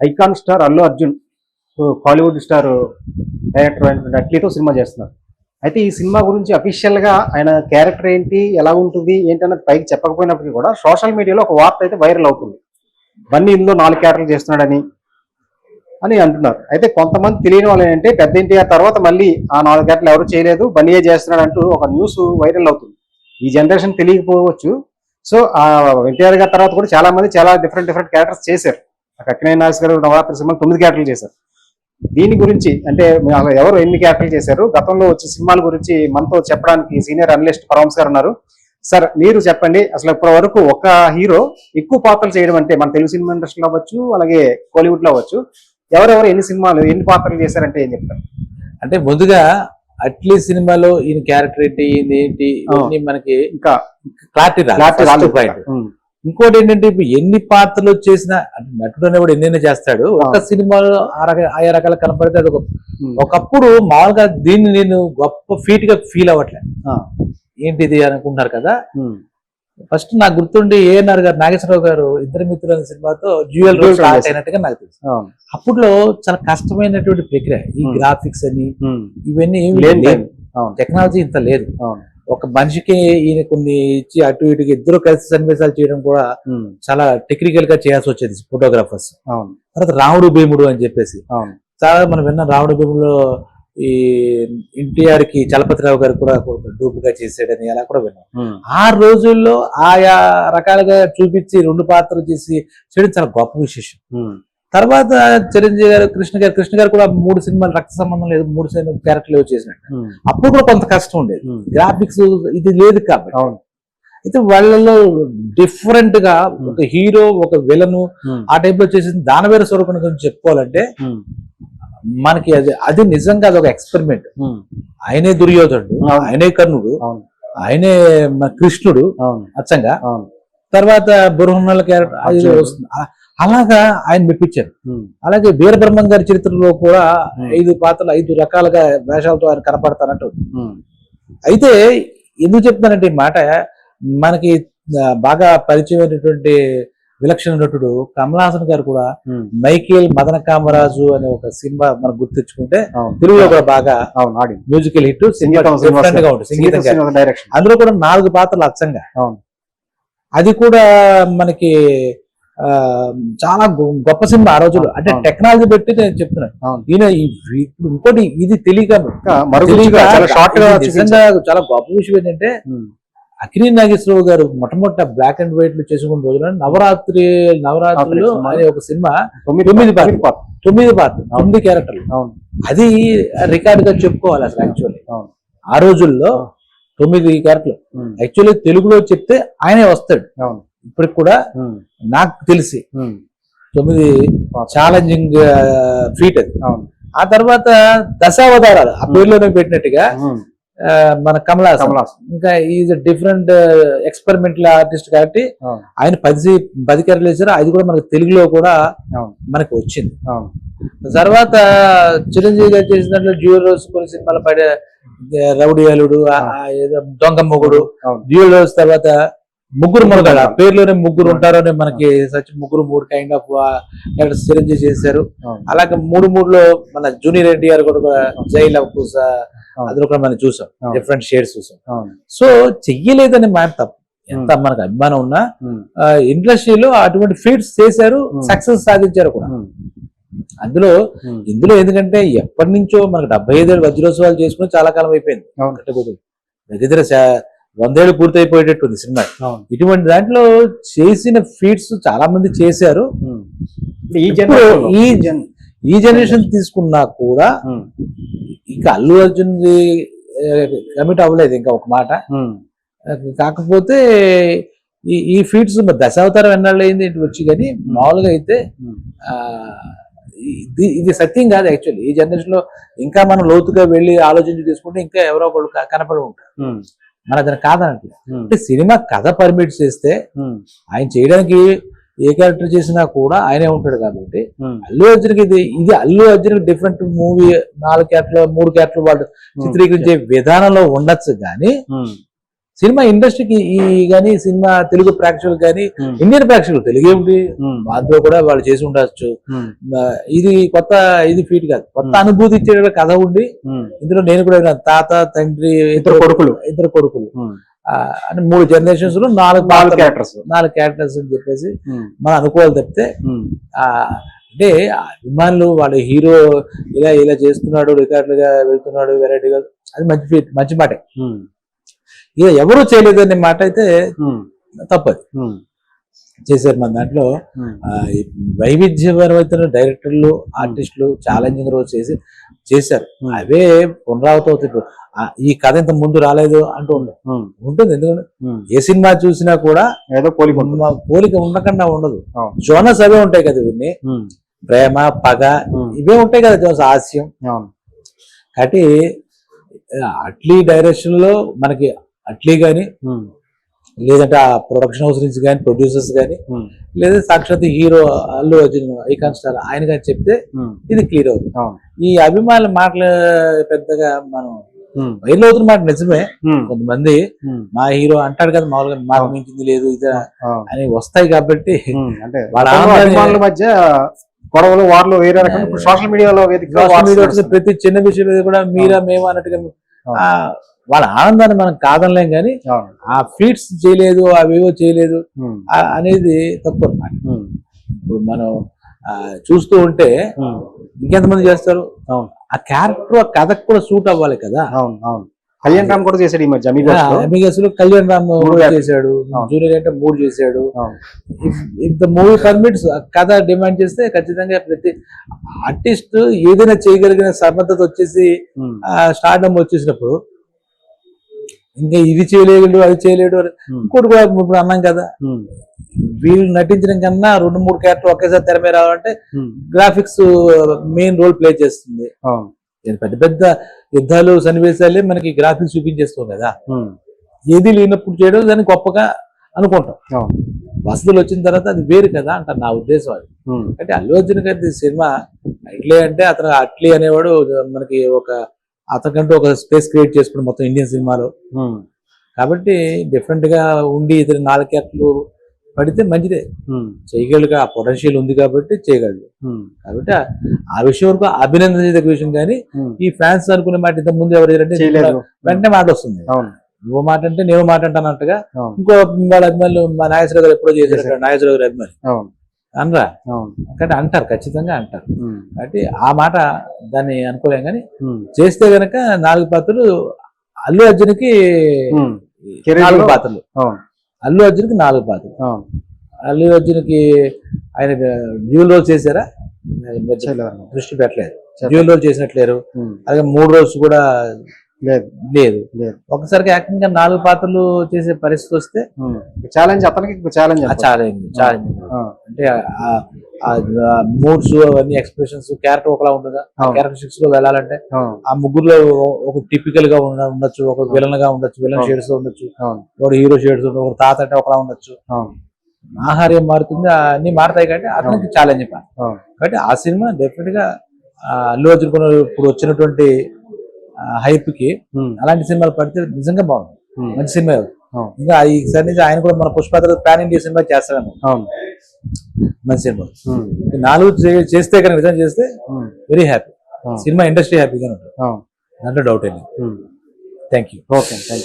Icon star Allu Arjun Kollywood star director అయినటువంటి అట్లీతో cinema చేస్తున్నారు. అయితే ఈ సినిమా గురించి అఫీషియల్ గా ఆయన క్యారెక్టర్ ఏంటి, ఎలా ఉంటుంది ఏంటి అన్నది పైకి చెప్పకపోయినప్పటికీ కూడా సోషల్ మీడియాలో ఒక వార్త అయితే వైరల్ అవుతుంది. బన్నీ ఇందులో 4 క్యారెక్టర్లు చేస్తున్నాడని అంటున్నారు. అయితే కొంతమంది తెలియని వాళ్ళు ఏంటంటే పెద్ద ఎన్టీఆర్ తర్వాత మళ్ళీ ఆ 4 క్యారెక్టర్లు ఎవరు చేయలేదు, బన్నీయే చేస్తున్నాడు అంటూ ఒక న్యూస్ వైరల్ అవుతుంది. ఈ జనరేషన్ తెలియకపోవచ్చు. సో ఆ ఎన్టీఆర్ గారి తర్వాత కూడా చాలా మంది చాలా డిఫరెంట్ క్యారెక్టర్స్ చేశారు. అక్కినేని నాగేశ్వర గారు నవరాత్రి సినిమాలు 9 క్యారెక్టర్లు చేశారు. దీని గురించి అంటే ఎవరు ఎన్ని క్యారెక్టర్లు చేశారు, గతంలో వచ్చే సినిమాల గురించి మనతో చెప్పడానికి సీనియర్ అనలిస్ట్ పరమేశ్ గారు ఉన్నారు. సార్ మీరు చెప్పండి, అసలు ఇప్పటి వరకు ఒక హీరో ఎక్కువ పాత్రలు చేయడం అంటే మన తెలుగు సినిమా ఇండస్ట్రీలో అవ్వచ్చు, అలాగే కోలీవుడ్ లో అవ్వచ్చు, ఎవరెవరు ఎన్ని పాత్రలు చేశారంటే ఏం చెప్తారు? అంటే ముందుగా అట్లీ సినిమాలో ఈయన క్యారెక్టర్ ఏంటి, ఏంటి ఇవన్నీ మనకి ఇంకా క్లారిటీ రాలేదు. ఇంకోటి ఏంటంటే ఇప్పుడు ఎన్ని పాత్రలు చేసినా అంటే నటుడు అనేవాడు ఎన్నైనా చేస్తాడు. ఒక సినిమాలో ఆయా రకాల కనపడితే అది ఒకప్పుడు మామూలుగా దీన్ని నేను గొప్ప ఫీట్ గా ఫీల్ అవ్వట్లేదు. ఏంటిది అనుకుంటున్నారు కదా. ఫస్ట్ నాకు గుర్తుండి ఏఎన్ఆర్ గారు, నాగేశ్వరరావు గారు ఇద్దరు మిత్రులు అనే సినిమాతో డ్యూయల్ రోల్ స్టార్ట్ అయినట్టుగా నాకు తెలుసు. అప్పట్లో చాలా కష్టమైనటువంటి ప్రక్రియ. ఈ గ్రాఫిక్స్ అని ఇవన్నీ ఏమి లేదు, టెక్నాలజీ ఇంత లేదు. ఒక మనిషికి ఈయన కొన్ని ఇచ్చి అటు ఇటుకి ఇద్దరు కలిసి సన్నివేశాలు చేయడం కూడా చాలా టెక్నికల్ గా చేయాల్సి వచ్చేది ఫోటోగ్రాఫర్స్. తర్వాత రాముడు భీముడు అని చెప్పేసి చాలా మనం విన్న రాముడు భీముడులో ఈ ఎన్టీఆర్ కి చలపతిరావు గారు కూడా డూప్ గా చేసాడని అలా కూడా విన్నాం. ఆ రోజుల్లో ఆయా రకాలుగా చూపించి 2 పాత్రలు చేసి చేయడం చాలా గొప్ప విశేషం. తర్వాత చిరంజీవి గారు, కృష్ణ గారు కూడా 3 సినిమాలు రక్త సంబంధం లేదు 3 క్యారెక్టర్లు చేసినట్టు. అప్పుడు కూడా కొంత కష్టం ఉండేది, గ్రాఫిక్స్ ఇది లేదు కాబట్టి. అయితే వాళ్ళలో డిఫరెంట్ గా ఒక హీరో ఒక విలను ఆ టైప్ లో చేసింది. దానవేర స్వరూపం గురించి చెప్పుకోవాలంటే మనకి అది నిజంగా అదొక ఎక్స్పెరిమెంట్. ఆయనే దుర్యోధనుడు, ఆయనే కర్ణుడు, ఆయనే కృష్ణుడు అచ్చంగా. తర్వాత బృహన్నల క్యారెక్టర్ వస్తుంది. అలాగా ఆయన మెప్పించారు. అలాగే వీరబ్రహ్మం గారి చరిత్రలో కూడా 5 పాత్రలు 5 రకాలుగా వేషాలతో ఆయన కనపడతారంట. అయితే ఎందుకు చెప్తానంటే ఈ మాట, మనకి బాగా పరిచయమైనటువంటి విలక్షణ నటుడు కమల్ హాసన్ గారు కూడా మైకేల్ మదన కామరాజు అనే ఒక సినిమా మనం గుర్తించుకుంటే తెలుగులో కూడా బాగా మ్యూజికల్ హిట్, డిఫరెంట్ గా ఉంటుంది. అందులో కూడా 4 పాత్రలు అచ్చంగా. అది కూడా మనకి చాలా గొప్ప సినిమా ఆ రోజుల్లో. అంటే టెక్నాలజీ పెట్టి నేను చెప్తున్నాను. ఈయన ఇప్పుడు ఇంకోటి ఇది తెలియక నిజంగా చాలా గొప్ప విషయం ఏంటంటే అక్కినేని నాగేశ్వరరావు గారు మొట్టమొదట బ్లాక్ అండ్ వైట్ లో చేసుకున్న రోజున నవరాత్రులు అనే ఒక సినిమా 9 పాత్రలు 9 క్యారెక్టర్లు, అది రికార్డ్ గా చెప్పుకోవాలి అసలు. యాక్చువల్లీ ఆ రోజుల్లో 9 క్యారెక్టర్లు. యాక్చువల్లీ తెలుగులో చెప్తే ఆయనే వస్తాడు. ఇప్పటికి కూడా నాకు తెలిసి 9 ఛాలెంజింగ్ ఫీట్ అది. ఆ తర్వాత దశావతారాలు ఆ పేరులోనే పెట్టినట్టుగా మన కమల్ హాసన్ ఇంకా ఈజ్ డిఫరెంట్ ఎక్స్పెరిమెంటల్ ఆర్టిస్ట్ కాబట్టి ఆయన 10 క్యారెక్టర్లు వేసారు. అది కూడా మనకి తెలుగులో కూడా మనకి వచ్చింది. తర్వాత చిరంజీవి గారు చేసినట్లు డ్యూయల్ రోల్స్ కొన్ని సినిమాలు పడే రౌడీ అలుడు, దొంగ మొగుడు, డ్యూయల్ రోల్స్. తర్వాత ముగ్గురు మునగాడు, ఆ పేర్లోనే ముగ్గురు ఉంటారని మనకి ముగ్గురు కైండ్ ఆఫ్ చిరంజీవి చేశారు. అలాగే 3లో మన జూనియర్ ఎన్టీఆర్ కూడా జైల్ పూస, అందులో కూడా మనం చూసాం, డిఫరెంట్ షేడ్స్ చూసాం. సో చెయ్యలేదని మాట తప్పు, ఎంత మనకు అభిమానం ఉన్నా ఇండస్ట్రీలో అటువంటి ఫీట్స్ చేశారు, సక్సెస్ సాధించారు కూడా. ఇందులో ఎందుకంటే ఎప్పటి నుంచో మనకు 75 ఏళ్ళు వజ్రోత్సవాలు చేసుకుని చాలా కాలం అయిపోయింది. దగ్గర 100 ఏళ్ళు పూర్తయిపోయేటట్టుంది సినిమా. ఇటువంటి దాంట్లో చేసిన ఫీట్స్ చాలా మంది చేశారు. ఈ జనరేషన్ తీసుకున్నా కూడా ఇంకా అల్లు అర్జున్ కమిట్ అవ్వలేదు ఇంకా ఒక మాట. కాకపోతే ఈ ఫీట్స్ దశావతారం ఎన్నాళ్ళు అయింది వచ్చి, కానీ మామూలుగా అయితే ఇది సత్యం కాదు. యాక్చువల్లీ ఈ జనరేషన్ లో ఇంకా మనం లోతుగా వెళ్ళి ఆలోచించి తీసుకుంటే ఇంకా ఎవరో ఒకళ్ళు కనపడి ఉంటారు. మన దాన్ని కాదనట్లేదు. అంటే సినిమా కథ పర్మిట్ చేస్తే ఆయన చేయడానికి ఏ క్యారెక్టర్ చేసినా కూడా ఆయనే ఉంటాడు. కాబట్టి అల్లు అర్జున్కి ఇది అల్లు అర్జున్ డిఫరెంట్ మూవీ 4 క్యారెక్టర్లు 3 క్యారెక్టర్లు వాళ్ళు చిత్రీకరించే విధానంలో ఉండొచ్చు. కానీ సినిమా ఇండస్ట్రీకి ఈ కానీ సినిమా తెలుగు ప్రేక్షకులు కానీ ఇండియన్ ప్రేక్షకులు తెలుగు ఏమిటి అందులో కూడా వాళ్ళు చేసి ఉండొచ్చు. ఇది కొత్త ఇది ఫీట్ కాదు, కొత్త అనుభూతి ఇచ్చే కథ ఉండి ఇందులో నేను కూడా విన్నాను. తాత తండ్రి ఇద్దరు కొడుకులు అని 3 జనరేషన్స్ లో 4 క్యారెక్టర్స్ అని చెప్పేసి మనం అనుకోవాలి తప్పితే అంటే అభిమానులు వాళ్ళు హీరో ఇలా చేస్తున్నాడు, రికార్డులుగా వెళ్తున్నాడు, వెరైటీగా, అది మంచి మాటే. ఇక ఎవరు చేయలేదనే మాట అయితే తప్పది. చేశారు మన దాంట్లో వైవిధ్యపరమైన డైరెక్టర్లు, ఆర్టిస్టులు ఛాలెంజింగ్ రోజు చేశారు. అవే పునరావృతం అవుతుంది. ఈ కథ ఇంత ముందు రాలేదు అంటూ ఉంటుంది. ఎందుకంటే ఏ సినిమా చూసినా కూడా ఏదో పోలిక ఉండకుండా ఉండదు. జోనస్ అవే ఉంటాయి కదా, ఇవన్నీ ప్రేమ, పగ ఇవే ఉంటాయి కదా, జోనస్ హాస్యం. కాబట్టి అట్లీ డైరెక్షన్ లో మనకి అట్లీ గాని, లేదంటే ఆ ప్రొడక్షన్ హౌస్ నుంచి కానీ, ప్రొడ్యూసర్స్ కానీ, లేదా సాక్షాత్ hero Allu Arjun icon star ఆయన కానీ చెప్తే ఇది క్లియర్ అవుతుంది. ఈ అభిమానుల మాటలు పెద్దగా మనం వైర్లు అవుతున్న మాట నిజమే. కొంతమంది మా హీరో అంటాడు కదా, మామూలుగా మాకు మించింది లేదు ఇది అని వస్తాయి. కాబట్టి వాళ్ళ అభిమానుల మధ్య గొడవలు, వార్లు వేరే రకంగా సోషల్ మీడియాలో ప్రతి చిన్న విషయం మీద కూడా మీరా మేము అన్నట్టుగా వాళ్ళ ఆనందాన్ని మనం కాదనలేం, కానీ ఆ ఫీట్స్ చేయలేదు, అవేవో చేయలేదు అనేది తప్పు అన్నమాట. ఇప్పుడు మనం చూస్తూ ఉంటే ఇంకెంతమంది చేస్తారు? ఆ క్యారెక్టర్ ఆ కథకు కూడా సూట్ అవ్వాలి కదా. కళ్యాణ్ రామ్ కూడా చేశాడు ఈ మధ్య, అమిగస్లో కళ్యాణ్ రామ్ చేశాడు, జూనియర్ అంటే 3 చేశాడు. ఇఫ్ ద మూవీ పర్మిట్స్ కథ డిమాండ్ చేస్తే ఖచ్చితంగా ప్రతి ఆర్టిస్ట్ ఏదైనా చేయగలిగిన సమర్థత వచ్చేసి స్టార్డమ్ వచ్చేసినప్పుడు ఇంకా ఇది చేయలేడు, అది చేయలేడు. ఇంకోటి కూడా ఇప్పుడు అన్నాం కదా, వీళ్ళు నటించడం కన్నా 2-3 క్యారెక్టర్ ఒకేసారి తెర మీద రావాలంటే గ్రాఫిక్స్ మెయిన్ రోల్ ప్లే చేస్తుంది. పెద్ద పెద్ద యుద్ధాలు, సన్నివేశాలే మనకి గ్రాఫిక్స్ చూపించేస్తాం కదా. ఏది లేనప్పుడు చేయడం దాన్ని గొప్పగా అనుకుంటాం. వసతులు వచ్చిన తర్వాత అది వేరు కదా అంటారు నా ఉద్దేశం. అది అంటే అల్లు అర్జున్ గారి సినిమా అట్లే అంటే అతను అట్లీ అనేవాడు మనకి అతనికంటూ ఒక స్పేస్ క్రియేట్ చేసుకుని మొత్తం ఇండియన్ సినిమాలో. కాబట్టి డిఫరెంట్ గా ఉండి ఇతర 4 క్యారెక్టర్లు పడితే మంచిదే, చేయగలగా ఆ పొటెన్షియల్ ఉంది కాబట్టి చేయగలడు. కాబట్టి ఆ విషయం వరకు అభినందించదగ్గ విషయం. కానీ ఈ ఫ్యాన్స్ అనుకునే మాట ఇంత ముందు ఎవరు వెంటనే మాట వస్తుంది, నువ్వు మాట అంటే నేను మాట అంటానంటగా. ఇంకో వాళ్ళ అభిమానులు మా నాగేశ్వరరావు గారు ఎప్పుడో చేశారు, నాగేశ్వరరావు గారి అభిమాని అనరా, కాబట్టి అంటారు, ఖచ్చితంగా అంటారు. కాబట్టి ఆ మాట దాన్ని అనుకోలేం. కానీ చేస్తే గనక 4 పాత్రలు అల్లు అర్జున్కి 4 పాత్రలు, అల్లు అర్జున్కి 4 పాత్రలు. అల్లు అర్జున్కి ఆయన డ్యూల్ రోల్ చేశారా? దృష్టి పెట్టలేదు, డ్యూల్ రోల్ చేసినట్లేరు. అలాగే 3 రోల్స్ కూడా లేదు. ఒకసారికి యాక్టింగ్ గా 4 పాత్రలు చేసే పరిస్థితి వస్తే ఛాలెంజ్, అతనికి ఛాలెంజ్ అంటే మూడ్స్ అవన్నీ ఎక్స్ప్రెషన్స్ క్యారెక్టర్ ఒకలా ఉంటుందా? క్యారెక్టరిస్టిక్స్ లో వెళ్ళాలంటే ఆ ముగ్గురులో ఒక టిపికల్ గా ఉండొచ్చు, ఒక విలన్ గా ఉండొచ్చు, విలన్ షేడ్స్ లో ఉండొచ్చు, ఒక హీరో షేడ్స్ ఉండొచ్చు, ఒక తాత అంటే ఒకలా ఉండొచ్చు. ఆహార్యం మారుతుంది, అన్ని మారుతాయి. కాబట్టి అతనికి ఛాలెంజ్ కాబట్టి ఆ సినిమా డెఫినెట్ గా అల్లు అర్జున్ ఇప్పుడు వచ్చినటువంటి హైప్ కి అలాంటి సినిమాలు పడితే నిజంగా బాగుంది, మంచి సినిమా. ఇంకా ఈసారి నుంచి ఆయన కూడా మన పుష్ప ప్యాన్ ఇండియా సినిమా చేస్తాడేమో, మంచి సినిమా. 4 చేస్తే కనుక నిజం చేస్తే వెరీ హ్యాపీ, సినిమా ఇండస్ట్రీ హ్యాపీగా ఉంటుంది, దాంట్లో డౌట్ లేదు. Thank you. Okay, thank you.